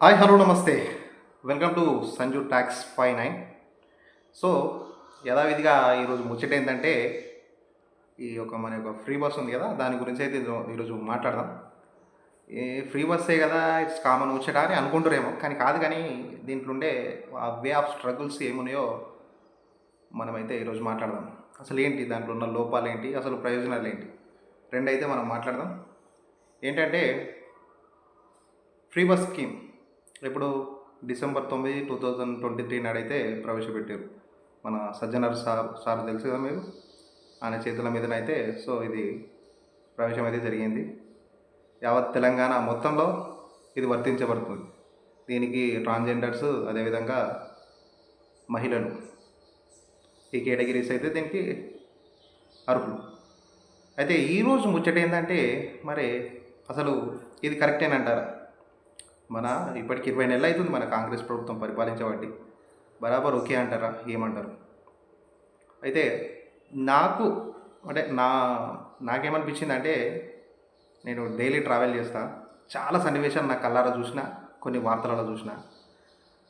Hi hello నమస్తే. Welcome to Sanju tax 59. So యథావిధిగా ఈరోజు ముచ్చట ఏంటంటే మన యొక్క ఫ్రీ బస్ ఉంది కదా, దాని గురించి అయితే ఈరోజు మాట్లాడదాం. ఈ ఫ్రీ బస్సే కదా, ఇట్స్ కామన్ ముచ్చట అని అనుకుంటారేమో, కానీ కాదు. కానీ దీంట్లో ఉండే ఆ వే ఆఫ్ స్ట్రగుల్స్ ఏమున్నాయో మనమైతే ఈరోజు మాట్లాడదాం. అసలు ఏంటి దాంట్లో ఉన్న లోపాలు ఏంటి, అసలు ప్రయోజనాలు ఏంటి, రెండైతే మనం మాట్లాడదాం. ఏంటంటే ఫ్రీ బస్ స్కీమ్ ఇప్పుడు డిసెంబర్ 9, 2023 నాడైతే ప్రవేశపెట్టారు. మన సజ్జనర్ సార్ తెలుసు కదా మీరు, ఆయన చేతుల మీదనైతే ఇది ప్రవేశం అయితే జరిగింది. యావత్ తెలంగాణ మొత్తంలో ఇది వర్తించబడుతుంది. దీనికి ట్రాన్స్జెండర్స్, అదేవిధంగా మహిళలు, ఈ కేటగిరీస్ అయితే దీనికి అర్హులు. అయితే ఈరోజు ముచ్చట ఏంటంటే, మరి అసలు ఇది కరెక్టేనంటారా? ఇప్పటికి 20 నెలలు అవుతుంది మన కాంగ్రెస్ ప్రభుత్వం పరిపాలించబట్టి. బరాబర్ ఓకే అంటారా, ఏమంటారు? అయితే నాకు అంటే నాకేమనిపించిందంటే, నేను డైలీ ట్రావెల్ చేస్తా, చాలా సన్నివేశాలు నా కళ్ళారా చూసిన, కొన్ని వార్తలలో చూసిన.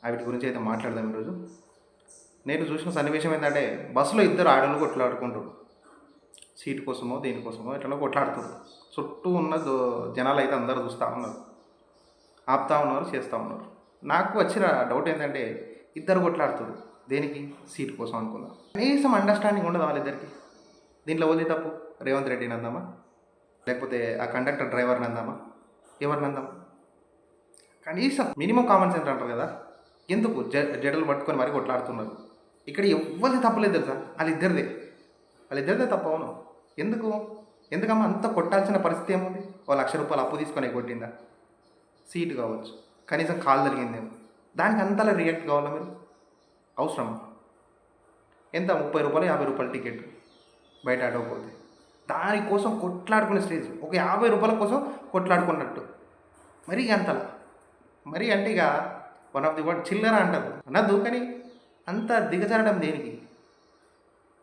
వాటి గురించి అయితే మాట్లాడదాం ఈరోజు. నేను చూసిన సన్నివేశం ఏంటంటే, బస్సులో ఇద్దరు ఆడవాళ్ళు కొట్లాడుకుంటారు, సీటు కోసమో దేనికోసమో ఎట్లా కొట్లాడుతారు. చుట్టూ ఉన్న జనాలు అయితే అందరూ చూస్తూ ఉన్నారు, ఆపుతా ఉన్నారు, చేస్తూ ఉన్నారు. నాకు వచ్చిన డౌట్ ఏంటంటే, ఇద్దరు కొట్లాడుతారు దేనికి? సీట్ కోసం అనుకుందాం. కనీసం అండర్స్టాండింగ్ ఉండదు వాళ్ళిద్దరికి. దీంట్లో ఓన్లీ తప్పు రేవంత్ రెడ్డిని అందామా, లేకపోతే ఆ కండక్టర్ డ్రైవర్ని అందామా, ఎవరిని అందామా? కనీసం మినిమం కామన్ సెన్స్ అంటారు కదా, ఎందుకు జడలు పట్టుకొని మరీ కొట్లాడుతున్నారు? ఇక్కడ ఎవరిది తప్పలేదు తెలుసా, వాళ్ళిద్దరిదే తప్పు. అవును, ఎందుకమ్మా అంత కొట్టాల్సిన పరిస్థితి ఏముంది? ఓ ₹1,00,000 అప్పు తీసుకొని కొట్టిందా? సీటు కావచ్చు, కనీసం కాలు జరిగిందేమో, దానికి అంతలా రియాక్ట్ కావాలా మీరు? అవసరమా? ఎంత ₹30, ₹50 టికెట్ బయట ఆడకపోతే దానికోసం కొట్లాడుకునే స్టేజ్, ఒక ₹50 కోసం కొట్లాడుకున్నట్టు. మరీ అంతలా, మరీ అంటే ఇక వన్ ఆఫ్ ది వర్డ్ చిల్లర అంటారు అనద్దు, కానీ అంత దిగజారడం దేనికి?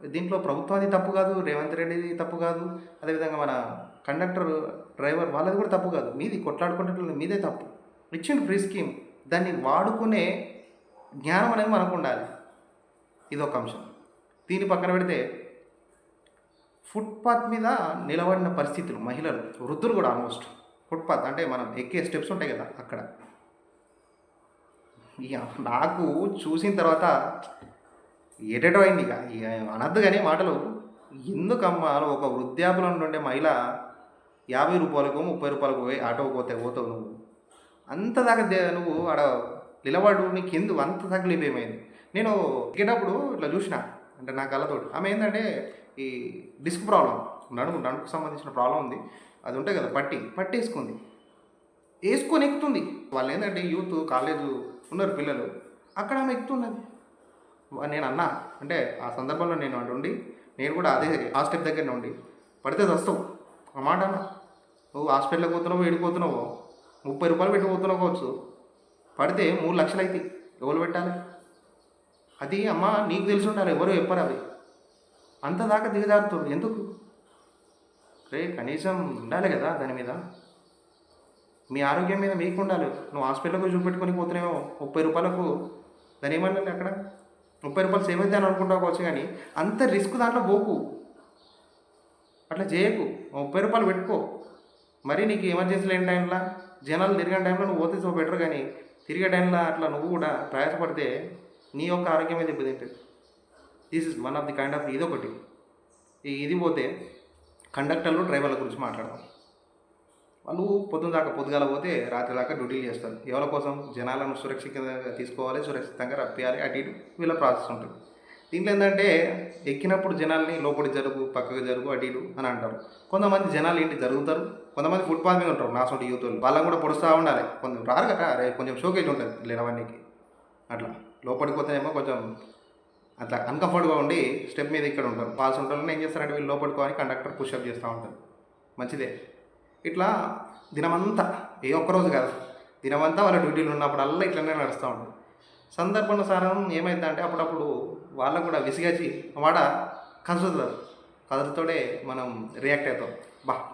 దీంట్లో ప్రభుత్వానికి తప్పు కాదు, రేవంత్ రెడ్డిది తప్పు కాదు, అదేవిధంగా మన కండక్టర్ డ్రైవర్ వాళ్ళది కూడా తప్పు కాదు. మీది కొట్లాడుకునేట్లు మీదే తప్పు. ఇచ్చిండు ఫ్రీ స్కీమ్, దాన్ని వాడుకునే జ్ఞానం అనేది మనకు ఉండాలి. ఇదొక అంశం. దీన్ని పక్కన పెడితే, ఫుట్పాత్ మీద నిలబడిన పరిస్థితులు, మహిళలు, వృద్ధులు కూడా ఆల్మోస్ట్ ఫుట్పాత్ అంటే మనం ఎక్కే స్టెప్స్ ఉంటాయి కదా అక్కడ. ఇక నాకు చూసిన తర్వాత ఏటేటో అయింది. ఇక అనద్దు కానీ మాటలు. ఎందుకమ్మా ఒక వృద్ధాపులో ఉండే మహిళ ₹50, ₹30 పోయి ఆటో పోతావు నువ్వు? అంత దాకా నువ్వు ఆడ నిలబడు, నీకు ఎందుకు అంత తగిలిపోయేమైంది? నేను ఎక్కేటప్పుడు ఇట్లా చూసిన, అంటే నా కళ్ళతోటి. ఆమె ఏంటంటే ఈ డిస్క్ ప్రాబ్లం, నడుముకు సంబంధించిన ప్రాబ్లం ఉంది. అది ఉంటాయి కదా, పట్టేసుకొని ఎక్కుతుంది. వాళ్ళు ఏంటంటే యూత్, కాలేజు ఉన్నారు పిల్లలు, అక్కడ ఆమె ఎక్కుతున్నది. నేను అన్నా, అంటే ఆ సందర్భంలో నేను ఉండి, నేను కూడా అదే ఆ స్టెప్ దగ్గరనే ఉండి, పడితే వస్తావు ఆ మాట అన్న. నువ్వు హాస్పిటల్కి పోతున్నావు, ఏడిపోతున్నావు, ₹30 పెట్టి పోతున్నావు కావచ్చు, పడితే 3 లక్షలు అవుతాయి. ఎవరు పెట్టాలి అది? అమ్మ నీకు తెలిసి ఉండాలి, ఎవరు చెప్పరు అవి. అంత దాకా దిగజారుతారు ఎందుకు? కనీసం ఉండాలి కదా దాని మీద. మీ ఆరోగ్యం మీద మీకు ఉండాలి. నువ్వు హాస్పిటల్కి చూపెట్టుకొని పోతున్నావు ₹30, దాని ఏమన్నా అక్కడ ₹30 సేవ్ అవుతాయి అని అనుకుంటావు కావచ్చు, కానీ అంత రిస్క్ దాంట్లో పోకు, అట్లా చేయకు. ₹30 పెట్టుకో. మరి నీకు ఎమర్జెన్సీ లేని టైంలో, జనాలు తిరిగిన టైంలో నువ్వు పోతే బెటర్, కానీ తిరిగే టైంలో అట్లా నువ్వు కూడా ప్రయాసపడితే నీ యొక్క ఆరోగ్యమే దెబ్బతింటుంది. This is one of the kind of ఇదొకటి. ఇది పోతే కండక్టర్లు, డ్రైవర్ల గురించి మాట్లాడదాం. వాళ్ళు పొద్దుగాల పోతే రాత్రి దాకా డ్యూటీలు చేస్తారు. ఎవరి కోసం? జనాలను సురక్షితంగా తీసుకోవాలి, సురక్షితంగా రప్పియాలి, అటు ఇటు వీళ్ళ ప్రాసెస్ ఉంటుంది. దీంట్లో ఏంటంటే, ఎక్కినప్పుడు జనాల్ని లోపలి జరుగు, పక్కకు జరుగు, అటు ఇటు అని అంటారు. కొంతమంది జనాలు ఏంటి జరుగుతారు, కొంతమంది ఫుట్పాత్ మీద ఉంటారు, నాసోటి యూత్ వాళ్ళని కూడా పొడుస్తూ ఉండాలి. కొంచెం రారు కదా, కొంచెం షోకేజ్ ఉంటుంది లేనవన్నీకి. అట్లా లోపలికి పోతేనేమో కొంచెం అట్లా అన్కంఫర్ట్గా ఉండి స్టెప్ మీద ఇక్కడ ఉంటారు. పాల్స్ ఉంటారు. ఏం చేస్తారంటే వీళ్ళు లోపలికోని కండక్టర్ పుషప్ చేస్తూ ఉంటారు. మంచిదే. ఇట్లా దినమంతా, ఏ ఒక్కరోజు కాదు, దినమంతా వాళ్ళ డ్యూటీలు ఉన్నప్పుడల్లా ఇట్లనే నడుస్తూ ఉంటుంది. సందర్భానుసారం ఏమైందంటే అప్పుడప్పుడు వాళ్ళకు కూడా విసిగచ్చి మాట కదులుతారు. కదులుతోనే మనం రియాక్ట్ అవుతాం,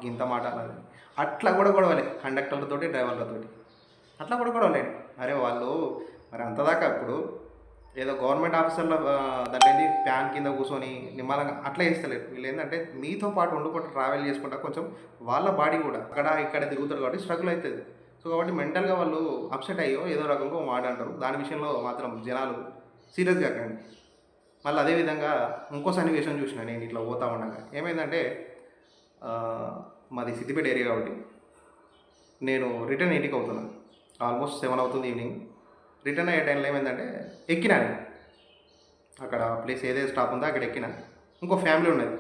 ఇంత మాట అన్నది. అట్లా కూడా గొడవలే కండక్టర్లతోటి, డ్రైవర్లతోటి. అట్లా కూడా కూడా లేండి. అరే వాళ్ళు మరి అంతదాకా ఇప్పుడు ఏదో గవర్నమెంట్ ఆఫీసర్లో దాంట్లో ఏంటి ఫ్యాన్ కింద కూర్చొని నిమ్మలంగా అట్లా చేస్తలేరు. వీళ్ళు ఏంటంటే మీతో పాటు వండుకుంటూ ట్రావెల్ చేసుకుంటా కొంచెం వాళ్ళ బాడీ కూడా అక్కడ ఇక్కడ తిరుగుతారు కాబట్టి స్ట్రగుల్ అవుతుంది. సో కాబట్టి మెంటల్గా వాళ్ళు అప్సెట్ అయ్యో ఏదో రకంగా ఒక మాట అంటారు. దాని విషయంలో మాత్రం జనాలు సీరియస్గా కండి. మళ్ళీ అదేవిధంగా ఇంకో సన్నివేశం చూసిన నేను ఇట్లా పోతా ఉండగా ఏమైందంటే ఆ, మాది సిద్దిపేట ఏరియా కాబట్టి నేను రిటర్న్ ఇంటికి అవుతున్నాను. ఆల్మోస్ట్ 7 అవుతుంది ఈవినింగ్. రిటర్న్ అయ్యే టైంలో ఏమైందంటే ఎక్కినా నేను అక్కడ ప్లేస్ ఏదైతే స్టాప్ ఉందో అక్కడ ఎక్కిన. ఇంకో ఫ్యామిలీ ఉన్నది.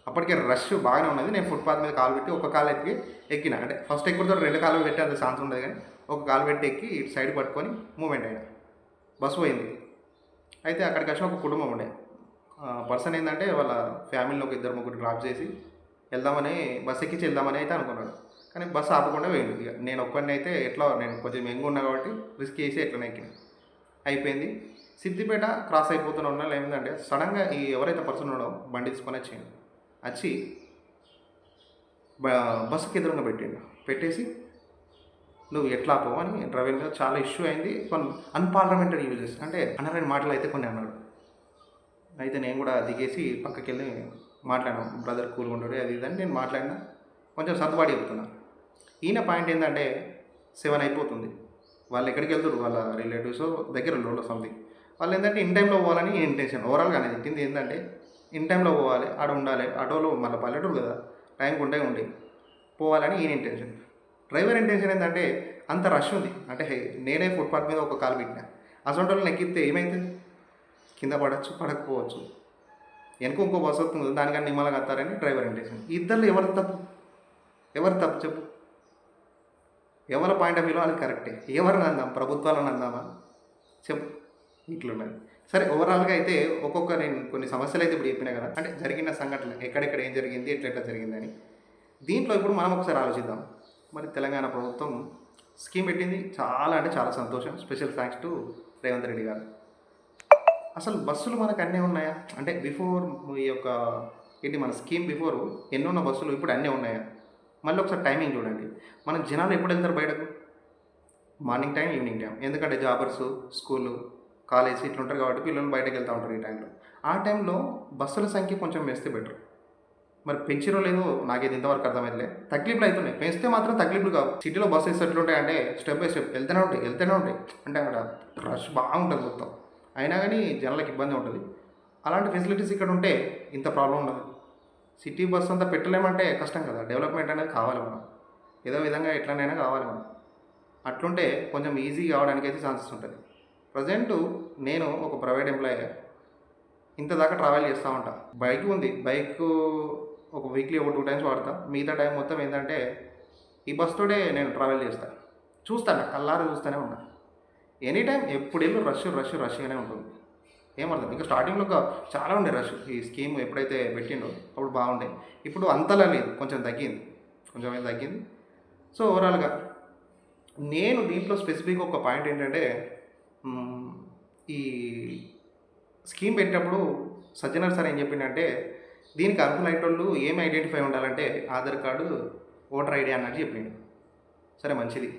అప్పటికే రష్ బాగానే ఉన్నది. నేను ఫుట్పాత్ మీద కాలు పెట్టి ఒక కాలు ఎక్కిన. అంటే ఫస్ట్ ఎక్కుతుంటే 2 కాలు పెట్టి అంత ఛాన్స్ ఉండదు, కానీ ఒక కాలు పెట్టి ఎక్కి ఇటు సైడ్ పట్టుకొని మూమెంట్ అయినా. బస్సు పోయింది. అయితే అక్కడికి వచ్చిన ఒక కుటుంబం ఉండే పర్సన్ ఏంటంటే వాళ్ళ ఫ్యామిలీలో ఒక 2-3 డ్రాప్ చేసి వెళ్దామని బస్సు ఎక్కించి వెళ్దామని అయితే అనుకున్నాడు. కానీ బస్సు ఆపకుండా పోయింది. ఇక నేను ఒక్కడిని అయితే ఎట్లా నేను కొంచెం యంగ్ ఉన్నా కాబట్టి రిస్క్ చేసి ఎట్లనే ఎక్కిన. అయిపోయింది. సిద్దిపేట క్రాస్ అయిపోతున్న ఉన్న ఏమిందంటే సడన్గా ఈ ఎవరైతే పర్సన్ ఉన్నాడో బండి తీసుకొని వచ్చి బస్సుకి ఎదురుగా పెట్టేసి నువ్వు ఎట్లా పోవు అని డ్రైవింగ్ మీద చాలా ఇష్యూ అయింది. కొన్ని అన్పార్లమెంటరీ యూజెస్ అంటే అనరాని మాటలు అయితే కొన్ని అన్నాడు. అయితే నేను కూడా దిగేసి పక్కకి వెళ్ళి మాట్లాడాను. బ్రదర్ కూల్గా ఉంటాడు అది ఇదని నేను మాట్లాడినా, కొంచెం సర్దుబాటు చెప్తున్నా. ఈయన పాయింట్ ఏంటంటే 7 అయిపోతుంది. వాళ్ళు ఎక్కడికి వెళ్తారు, వాళ్ళ రిలేటివ్స్ దగ్గర వాళ్ళు సంథింగ్. వాళ్ళు ఏంటంటే ఇన్ టైంలో పోవాలని ఇంటెన్షన్. ఓవరాల్గా అనేది తింది ఏంటంటే ఇన్ టైంలో పోవాలి, ఆడ ఉండాలి. ఆటోలో మళ్ళీ పల్లెటూరు కదా, టైంకి ఉండి పోవాలని ఈయన ఇంటెన్షన్. డ్రైవర్ ఇంటెన్షన్ ఏంటంటే అంత రష్ ఉంది. అంటే నేనే ఫుట్పాత్ మీద ఒక కాలు పెట్టినా. అసలు వాళ్ళని ఎక్కిస్తే ఏమవుతుంది, కింద పడవచ్చు, పడకపోవచ్చు. వెనుక ఇంకో బస్సు వస్తుంది, దానికన్నా నిమ్మలంగా వస్తారని డ్రైవర్ ఇంటెన్షన్. ఇద్దరు ఎవరు తప్పు చెప్పు? ఎవరి పాయింట్ ఆఫ్ వ్యూలో అది కరెక్టే. ఎవరిని అందాం, ప్రభుత్వాలను అందామా చెప్పు? ఇట్లున్నది. సరే ఓవరాల్గా అయితే నేను కొన్ని సమస్యలు అయితే ఇప్పుడు చెప్పినా కదా, అంటే జరిగిన సంఘటన ఎక్కడెక్కడ ఏం జరిగింది, ఎట్లా జరిగిందని. దీంట్లో ఇప్పుడు మనం ఒకసారి ఆలోచిద్దాం. మరి తెలంగాణ ప్రభుత్వం స్కీమ్ పెట్టింది, చాలా అంటే చాలా సంతోషం. Special thanks to Revanth Reddy గారు. అసలు బస్సులు మనకు అన్నీ ఉన్నాయా అంటే బిఫోర్ ఈ యొక్క మన స్కీమ్ బిఫోర్ ఎన్నున్న బస్సులు ఇప్పుడు అన్నీ ఉన్నాయా? మళ్ళీ ఒకసారి టైమింగ్ చూడండి. మన జనాలు ఎప్పుడు వెళ్తారు బయటకు? Morning time, evening time. ఎందుకంటే జాబర్స్, స్కూలు, కాలేజ్ ఇట్లా ఉంటారు కాబట్టి పిల్లలు బయటకు వెళ్తూ ఉంటారు ఈ టైంలో. ఆ టైంలో బస్సుల సంఖ్య కొంచెం వేస్తే బెటర్. మరి పెంచిరో లేదో నాకేది ఇంతవరకు అర్థమైతే తక్లీఫ్లు అవుతున్నాయి. పెంచితే మాత్రం తక్లీఫ్లు కావు. సిటీలో బస్సెస్ ఎట్లుంటాయంటే స్టెప్ బై స్టెప్ వెళ్తూనే ఉంటాయి. అంటే అక్కడ రష్ బాగుంటుంది మొత్తం. అయినా కానీ జనాలకు ఇబ్బంది ఉంటుంది. అలాంటి ఫెసిలిటీస్ ఇక్కడ ఉంటే ఇంత ప్రాబ్లం ఉండదు. సిటీ బస్ అంతా పెట్టలేమంటే కష్టం కదా. డెవలప్మెంట్ అనేది కావాలి మనం, ఏదో విధంగా ఎట్లనైనా కావాలి మనం. అట్లుంటే కొంచెం ఈజీ కావడానికి అయితే ఛాన్సెస్ ఉంటుంది. ప్రజెంట్ నేను ఒక ప్రైవేట్ ఎంప్లాయీ, ఇంత దాకా ట్రావెల్ చేస్తూ ఉంటా. బైక్ ఉంది, బైక్ ఒక వీక్లీ ఒక 2 టైమ్స్ వాడతా. మిగతా టైం మొత్తం ఏంటంటే ఈ బస్తోనే నేను ట్రావెల్ చేస్తాను. చూస్తాను, కల్లారు చూస్తూనే ఉన్నా. ఎనీ టైం ఎప్పుడు వెళ్ళు రష్గానే ఉంటుంది. ఏమర్థం. ఇంకా స్టార్టింగ్లో చాలా ఉండే రష్. ఈ స్కీమ్ ఎప్పుడైతే పెట్టిండో అప్పుడు బాగుండే. ఇప్పుడు అంతలా లేదు, కొంచెం తగ్గింది. సో ఓవరాల్గా నేను దీంట్లో స్పెసిఫిక్గా ఒక పాయింట్ ఏంటంటే ఈ స్కీమ్ పెట్టినప్పుడు సజ్జనర్ సార్ ఏం చెప్పిండంటే దీనికి అర్హులైనోళ్ళు ఏమి ఐడెంటిఫై ఉండాలంటే ఆధార్ కార్డు, ఓటర్ ఐడి అన్నట్టు చెప్పిండు. సరే మంచిది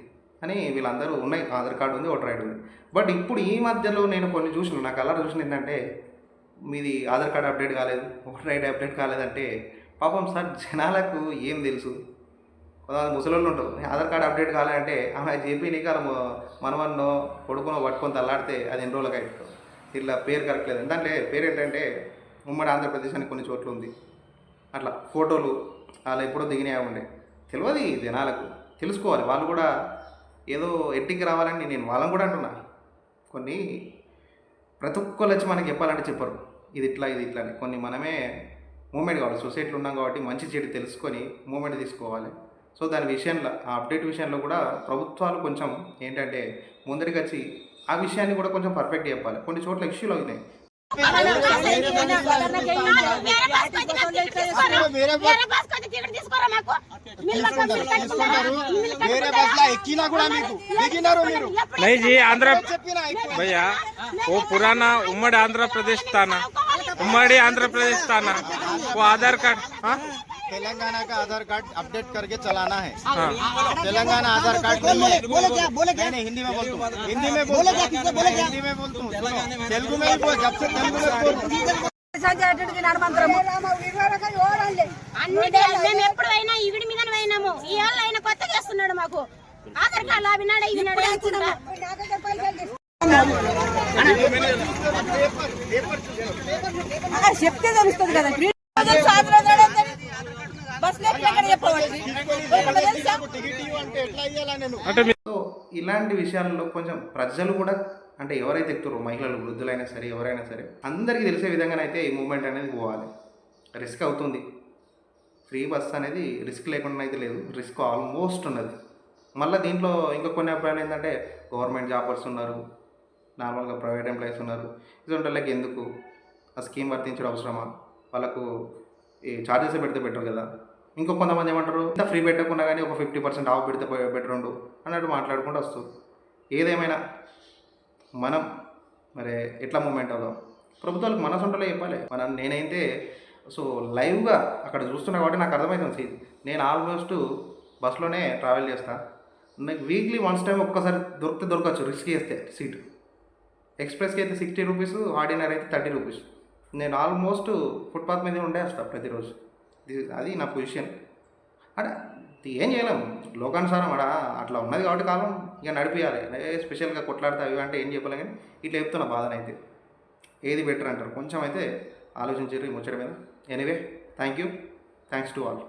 అని వీళ్ళందరూ ఉన్నాయి, ఆధార్ కార్డు ఉంది, ఓటర్ ఐడి ఉంది. బట్ ఇప్పుడు ఈ మధ్యలో నేను కొన్ని చూసిన, నాకు అలా చూసిన ఏంటంటే మీది ఆధార్ కార్డు అప్డేట్ కాలేదు, ఓటర్ ఐడి అప్డేట్ కాలేదంటే పాపం సార్ జనాలకు ఏం తెలుసు. కొంతమంది ముసలోళ్ళు ఉంటారు, ఆధార్ కార్డు అప్డేట్ కాలేదంటే ఆమె చెప్పి నీకు అలా మనవన్నో కొడుకునో పట్టుకొని తల్లాడితే అది ఎన్ని రోజులకి అయిపోతుంది. ఇట్లా పేరు కరెక్ట్ లేదు. దాంట్లో పేరు ఏంటంటే ఉమ్మడి ఆంధ్రప్రదేశ్ అని కొన్ని చోట్ల ఉంది. అట్లా ఫోటోలు అలా ఎప్పుడో దిగినాయా ఉండే తెలియదు జనాలకు. తెలుసుకోవాలి వాళ్ళు కూడా. ఏదో ఎట్టికి రావాలని నేను వాళ్ళని కూడా అంటున్నా. కొన్ని ప్రతి ఒక్కళ్ళు వచ్చి మనకి చెప్పాలంటే చెప్పరు, ఇది ఇట్లా అని. కొన్ని మనమే మూమెంట్ కావాలి. సొసైటీలో ఉన్నాం కాబట్టి మంచి చెడు తెలుసుకొని మూమెంట్ తీసుకోవాలి. సో దాని విషయంలో, ఆ అప్డేట్ విషయంలో కూడా ప్రభుత్వాలు కొంచెం ఏంటంటే ముందరికి వచ్చి ఆ విషయాన్ని కూడా కొంచెం పర్ఫెక్ట్ చెప్పాలి. కొన్ని చోట్ల ఇష్యూలు అవుతున్నాయి. नहीं जी, आंध्र भैया वो पुराना उम्मड़ी आंध्र प्रदेश था ना, उम्मड़ी आंध्र प्रदेश था ना, वो आधार कार्ड तेलंगाना का आधार कार्ड अपडेट करके चलाना है। तेलंगाना आधार कार्ड नहीं है। नहीं, हिंदी में बोलता हूँ, हिंदी में बोलता हूँ, हिंदी में बोलता हूँ, सुनो, तेलुगु में ही बोल, जब से तेलुगु में बोल। మేము ఎప్పుడైనా ఈవిడి మీద పోయినాము, ఈ వాళ్ళు ఆయన కొత్త చేస్తున్నాడు మాకు ఆధార్ కార్డు అవినాడు ఇవినాడు అనుకుంటా. చెప్తే తెలుస్తుంది కదా బస్సులో ఎక్కడ చెప్పవచ్చు. అంటే సో ఇలాంటి విషయాల్లో కొంచెం ప్రజలు కూడా అంటే ఎవరైతే ఎక్కుతారో మహిళలు వృద్ధులైనా సరే ఎవరైనా సరే అందరికీ తెలిసే విధంగానైతే ఈ మూమెంట్ అనేది పోవాలి. రిస్క్ అవుతుంది, ఫ్రీ బస్ అనేది రిస్క్ లేకుండా అయితే లేదు, రిస్క్ ఆల్మోస్ట్ ఉన్నది. మళ్ళీ దీంట్లో ఇంకా కొన్ని అభిప్రాయాలు ఏంటంటే గవర్నమెంట్ జాబర్స్ ఉన్నారు, నార్మల్గా ప్రైవేట్ ఎంప్లాయీస్ ఉన్నారు, ఇటువంటి వాళ్ళకి ఎందుకు ఆ స్కీమ్ వర్తించడం అవసరమా, వాళ్ళకు ఈ ఛార్జెస్ పెడితే బెటర్ కదా. ఇంకో కొంతమంది ఏమంటారు ఇంత ఫ్రీ పెట్టకుండా కానీ ఒక 50% ఆఫ్ పెడితే బెటర్ ఉండు అన్నట్టు మాట్లాడుకుంటూ వస్తుంది. ఏదేమైనా మనం మరి ఎట్లా మూమెంట్ అవుదాం, ప్రభుత్వాలకు మన సొంతలో చెప్పాలి. నేనైతే సో లైవ్గా అక్కడ చూస్తున్నా కాబట్టి నాకు అర్థమవుతుంది. నేను ఆల్మోస్ట్ బస్సులోనే ట్రావెల్ చేస్తాను. నాకు వీక్లీ వన్స్ టైం ఒక్కసారి దొరకచ్చు రిస్క్ చేస్తే సీటు. ఎక్స్ప్రెస్కి అయితే 60 రూపీస్, ఆర్డినరీ అయితే 30 రూపీస్. నేను ఆల్మోస్ట్ ఫుట్పాత్ మీద ఉండేస్తాను ప్రతిరోజు. అది నా పొజిషన్. అంటే ఏం చేయలేం, లోకానుసారం అట్లా ఉన్నది కాబట్టి కాలం ఇక నడిపియాలి. స్పెషల్గా కొట్లాడితే అవి అంటే ఏం చెప్పలేం, కానీ ఇట్లా చెప్తున్న బాధనైతే ఏది బెటర్ అంటారు కొంచెం అయితే ఆలోచించారు ఈ ముచ్చట మీద. Anyway thank you, thanks to all.